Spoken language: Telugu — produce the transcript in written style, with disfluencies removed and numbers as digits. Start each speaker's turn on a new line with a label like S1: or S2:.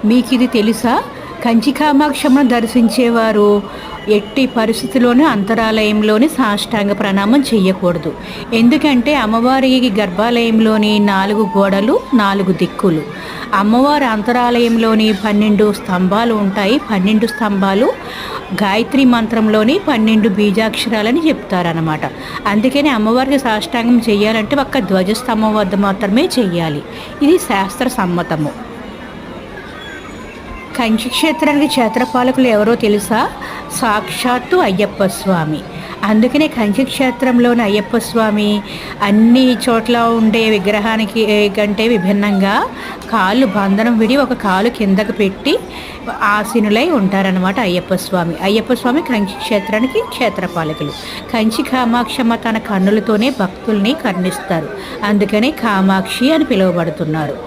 S1: మీకు ఇది తెలుసా? కంచి కామాక్షమ్మను దర్శించేవారు ఎట్టి పరిస్థితిలోనూ అంతరాలయంలోని సాష్టాంగ ప్రణామం చెయ్యకూడదు. ఎందుకంటే అమ్మవారి గర్భాలయంలోని 4 గోడలు, 4 దిక్కులు. అమ్మవారి అంతరాలయంలోని 12 స్తంభాలు ఉంటాయి. 12 స్తంభాలు గాయత్రి మంత్రంలోని 12 బీజాక్షరాలని చెప్తారనమాట. అందుకని అమ్మవారికి సాష్టాంగం చెయ్యాలంటే ఒక్క ధ్వజస్తంభం వద్ద మాత్రమే చెయ్యాలి. ఇది శాస్త్ర సమ్మతము. కంచి క్షేత్రానికి క్షేత్రపాలకులు ఎవరో తెలుసా? సాక్షాత్తు అయ్యప్ప స్వామి. అందుకనే కంచి క్షేత్రంలోని అయ్యప్ప స్వామి అన్ని చోట్ల ఉండే విగ్రహానికి కంటే విభిన్నంగా కాళ్ళు బంధనం విడి ఒక కాలు కిందకు పెట్టి ఆసీనులై ఉంటారనమాట అయ్యప్ప స్వామి. అయ్యప్ప స్వామి కంచి క్షేత్రానికి క్షేత్రపాలకులు. కంచి కామాక్షమ్మ తన కన్నులతోనే భక్తుల్ని కరుణిస్తారు. అందుకనే కామాక్షి అని పిలువబడుతున్నారు.